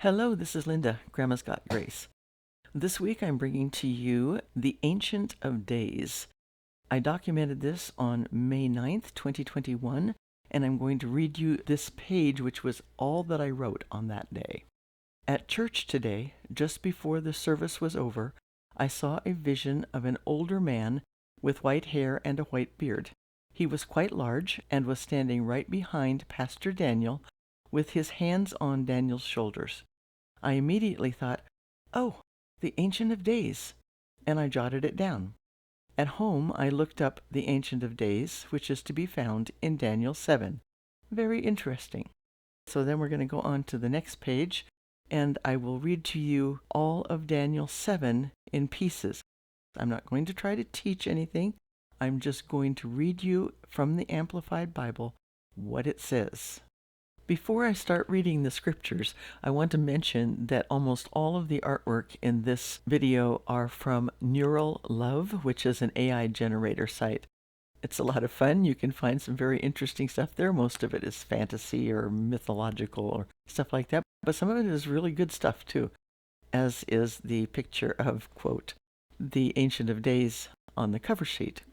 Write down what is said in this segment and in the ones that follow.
Hello, this is Linda, Grandma's Got Grace. This week I'm bringing to you The Ancient of Days. I documented this on May 9th, 2021, and I'm going to read you this page, which was all that I wrote on that day. At church today, just before the service was over, I saw a vision of an older man with white hair and a white beard. He was quite large and was standing right behind Pastor Daniel with his hands on Daniel's shoulders. I immediately thought, "Oh, the Ancient of Days," and I jotted it down. At home, I looked up the Ancient of Days, which is to be found in Daniel 7. Very interesting. So then we're going to go on to the next page, and I will read to you all of Daniel 7 in pieces. I'm not going to try to teach anything. I'm just going to read you from the Amplified Bible what it says. Before I start reading the scriptures, I want to mention that almost all of the artwork in this video are from Neural Love, which is an AI generator site. It's a lot of fun. You can find some very interesting stuff there. Most of it is fantasy or mythological or stuff like that, but some of it is really good stuff too, as is the picture of, quote, the Ancient of Days on the cover sheet.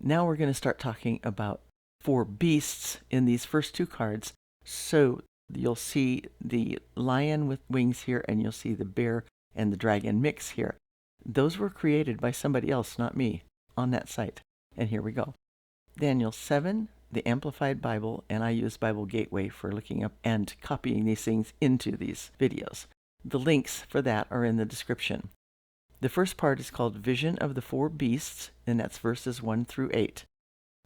Now we're going to start talking about 4 beasts in these first 2 cards. So you'll see the lion with wings here, and you'll see the bear and the dragon mix here. Those were created by somebody else, not me, on that site. And here we go. Daniel 7, the Amplified Bible, and I use Bible Gateway for looking up and copying these things into these videos. The links for that are in the description. The first part is called Vision of the 4 Beasts, and that's verses 1 through 8.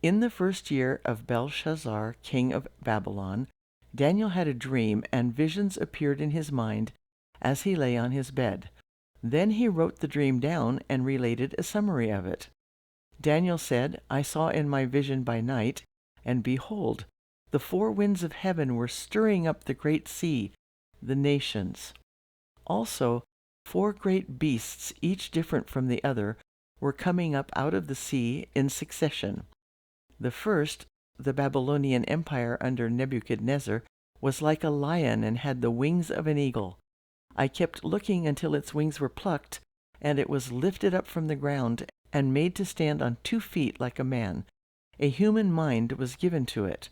In the first year of Belshazzar, king of Babylon, Daniel had a dream, and visions appeared in his mind as he lay on his bed. Then he wrote the dream down and related a summary of it. Daniel said, "I saw in my vision by night, and behold, the 4 winds of heaven were stirring up the great sea, the nations. Also, 4 great beasts, each different from the other, were coming up out of the sea in succession. The first, the Babylonian Empire under Nebuchadnezzar, was like a lion and had the wings of an eagle. I kept looking until its wings were plucked, and it was lifted up from the ground and made to stand on 2 feet like a man. A human mind was given to it.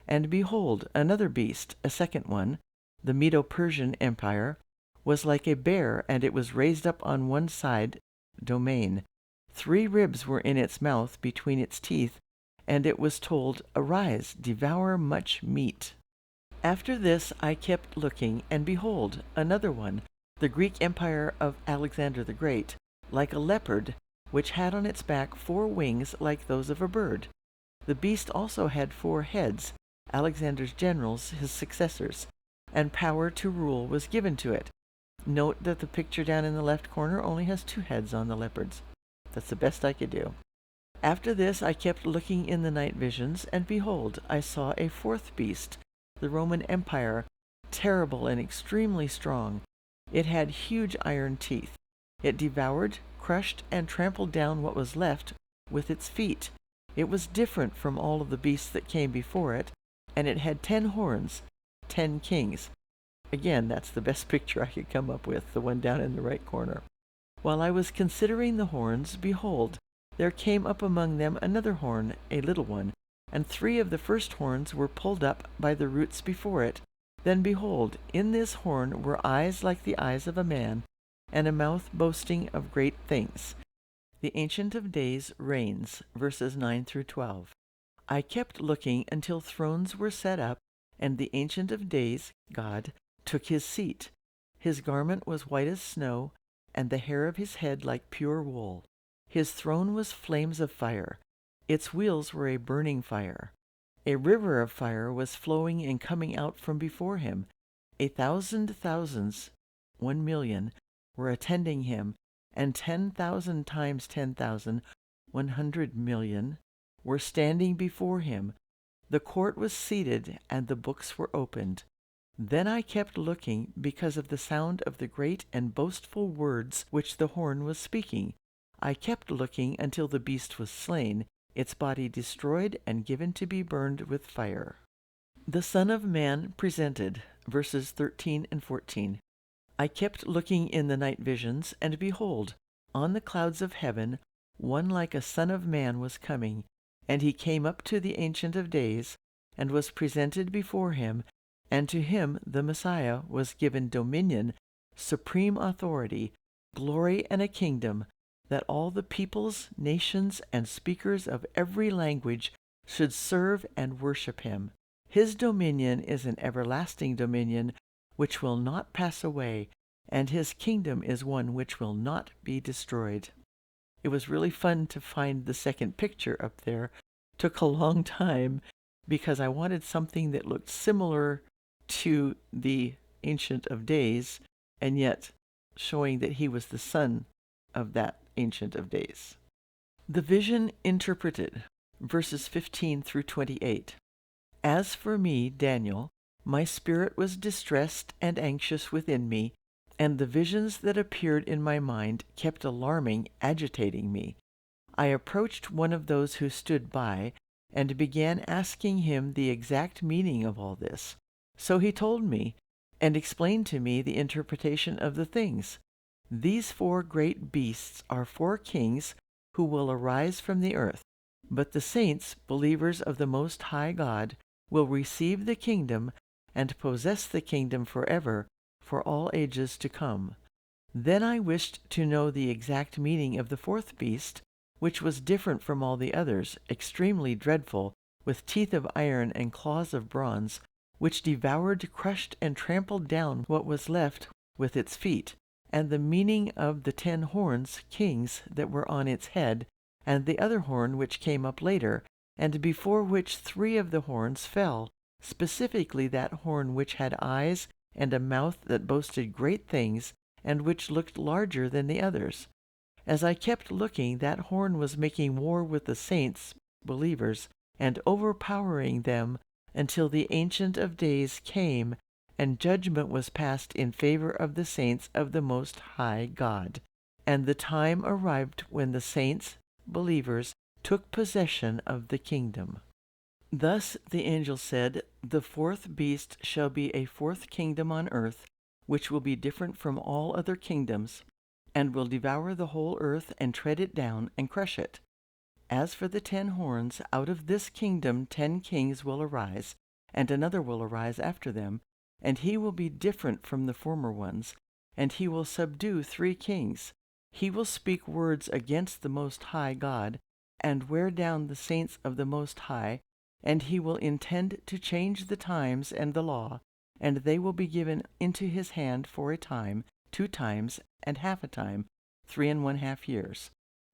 And behold, another beast, a second one, the Medo-Persian Empire, was like a bear, and it was raised up on one side, domain. 3 ribs were in its mouth between its teeth, and it was told, 'Arise, devour much meat.' After this I kept looking, and behold, another one, the Greek Empire of Alexander the Great, like a leopard, which had on its back 4 wings like those of a bird. The beast also had 4 heads, Alexander's generals, his successors, and power to rule was given to it." Note that the picture down in the left corner only has 2 heads on the leopards. That's the best I could do. After this I kept looking in the night visions, and behold, I saw a 4th beast, the Roman Empire, terrible and extremely strong. It had huge iron teeth. It devoured, crushed, and trampled down what was left with its feet. It was different from all of the beasts that came before it, and it had 10 horns, 10 kings. Again, that's the best picture I could come up with, the one down in the right corner. While I was considering the horns, behold, there came up among them another horn, a little one, and 3 of the first horns were pulled up by the roots before it. Then behold, in this horn were eyes like the eyes of a man, and a mouth boasting of great things. The Ancient of Days reigns, verses 9 through 12. I kept looking until thrones were set up, and the Ancient of Days, God, took his seat. His garment was white as snow, and the hair of his head like pure wool. His throne was flames of fire. Its wheels were a burning fire. A river of fire was flowing and coming out from before him. 1,000 thousands, 1,000,000, were attending him, and 10,000 times 10,000, 100,000,000, were standing before him. The court was seated, and the books were opened. Then I kept looking because of the sound of the great and boastful words which the horn was speaking. I kept looking until the beast was slain, its body destroyed and given to be burned with fire. The Son of Man presented, verses 13 and 14. I kept looking in the night visions, and behold, on the clouds of heaven, one like a son of man was coming, and he came up to the Ancient of Days, and was presented before him, and to him, the Messiah, was given dominion, supreme authority, glory, and a kingdom, that all the peoples, nations, and speakers of every language should serve and worship him. His dominion is an everlasting dominion which will not pass away, and his kingdom is one which will not be destroyed. It was really fun to find the second picture up there. Took a long time because I wanted something that looked similar to the Ancient of Days, and yet showing that he was the son of that Ancient of Days. The vision interpreted, verses 15 through 28. As for me, Daniel, my spirit was distressed and anxious within me, and the visions that appeared in my mind kept alarming, agitating me. I approached one of those who stood by, and began asking him the exact meaning of all this. So he told me, and explained to me the interpretation of the things. These 4 great beasts are 4 kings who will arise from the earth, but the saints, believers of the Most High God, will receive the kingdom and possess the kingdom forever, for all ages to come. Then I wished to know the exact meaning of the 4th beast, which was different from all the others, extremely dreadful, with teeth of iron and claws of bronze, which devoured, crushed, and trampled down what was left with its feet, and the meaning of the 10 horns, kings, that were on its head, and the other horn which came up later, and before which 3 of the horns fell, specifically that horn which had eyes and a mouth that boasted great things, and which looked larger than the others. As I kept looking, that horn was making war with the saints, believers, and overpowering them until the Ancient of Days came, and judgment was passed in favor of the saints of the Most High God. And the time arrived when the saints, believers, took possession of the kingdom. Thus the angel said, the 4th beast shall be a 4th kingdom on earth, which will be different from all other kingdoms, and will devour the whole earth and tread it down and crush it. As for the 10 horns, out of this kingdom 10 kings will arise, and another will arise after them, and he will be different from the former ones, and he will subdue 3 kings. He will speak words against the Most High God, and wear down the saints of the Most High, and he will intend to change the times and the law, and they will be given into his hand for a time, 2 times, and half a time, 3 1/2 years.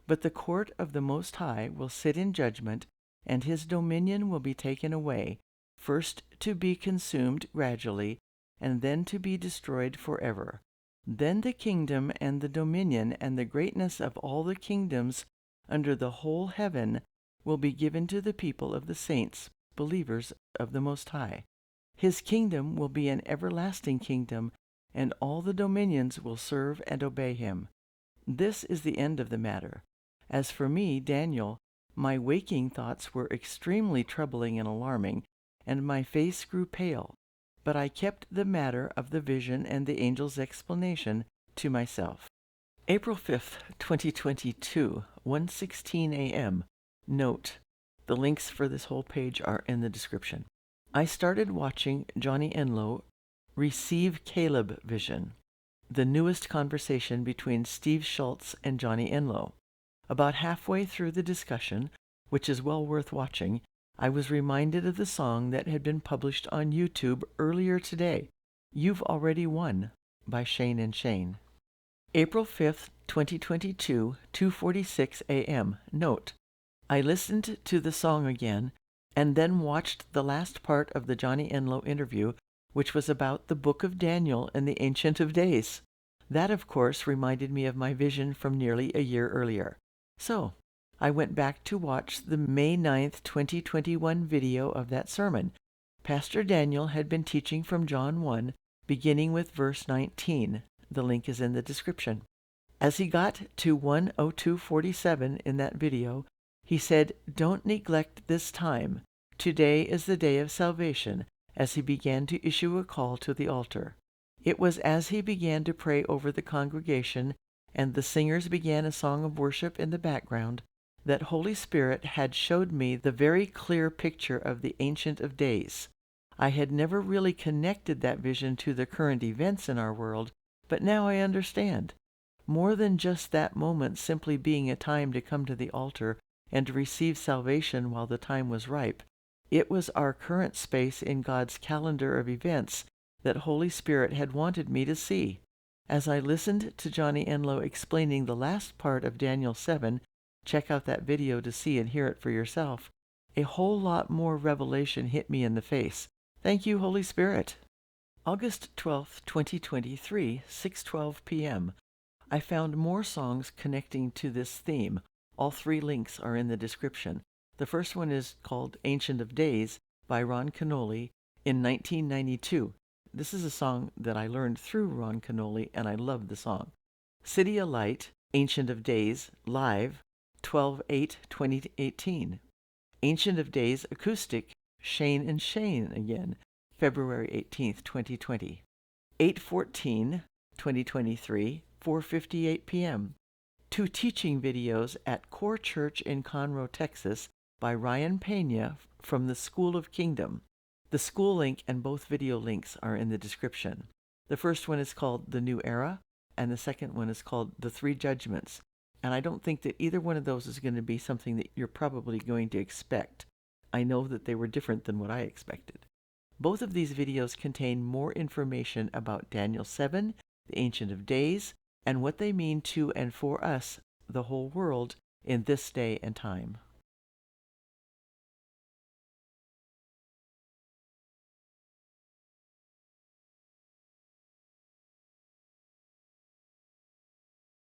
But the court of the Most High will sit in judgment, and his dominion will be taken away, first to be consumed gradually, and then to be destroyed forever. Then the kingdom and the dominion and the greatness of all the kingdoms under the whole heaven will be given to the people of the saints, believers of the Most High. His kingdom will be an everlasting kingdom, and all the dominions will serve and obey him. This is the end of the matter. As for me, Daniel, my waking thoughts were extremely troubling and alarming, and my face grew pale, but I kept the matter of the vision and the angel's explanation to myself. April 5th, 2022, 1:16 a.m. Note: the links for this whole page are in the description. I started watching Johnny ENLOW Receive Caleb Vision, the newest conversation between Steve Schultz and Johnny ENLOW. About halfway through the discussion, which is well worth watching, I was reminded of the song that had been published on YouTube earlier today, You've Already Won, by Shane and Shane. April 5th, 2022, 2:46 a.m. Note: I listened to the song again, and then watched the last part of the Johnny ENLOW interview, which was about the Book of Daniel and the Ancient of Days. That, of course, reminded me of my vision from nearly a year earlier. So, I went back to watch the May 9th, 2021 video of that sermon. Pastor Daniel had been teaching from John 1, beginning with verse 19. The link is in the description. As he got to 1:02:47 in that video, he said, "Don't neglect this time. Today is the day of salvation," as he began to issue a call to the altar. It was as he began to pray over the congregation and the singers began a song of worship in the background that Holy Spirit had showed me the very clear picture of the Ancient of Days. I had never really connected that vision to the current events in our world, but now I understand. More than just that moment simply being a time to come to the altar and to receive salvation while the time was ripe, it was our current space in God's calendar of events that Holy Spirit had wanted me to see. As I listened to Johnny ENLOW explaining the last part of Daniel 7, check out that video to see and hear it for yourself, a whole lot more revelation hit me in the face. Thank you, Holy Spirit. August 12th, 2023, 6:12 p.m. I found more songs connecting to this theme. All 3 links are in the description. The first one is called Ancient of Days by Ron Kenoly in 1992. This is a song that I learned through Ron Kenoly, and I love the song. CityAlight, Ancient of Days, live, 12/8/2018. Ancient of Days Acoustic, Shane and Shane again, February 18th, 2020. 8/14/2023, 4:58 p.m. 2 teaching videos at Core Church in Conroe, Texas by Ryan Pena from the School of Kingdom. The school link and both video links are in the description. The first one is called The New Era, and the second one is called The 3 Judgments. And I don't think that either one of those is going to be something that you're probably going to expect. I know that they were different than what I expected. Both of these videos contain more information about Daniel 7, the Ancient of Days, and what they mean to and for us, the whole world, in this day and time.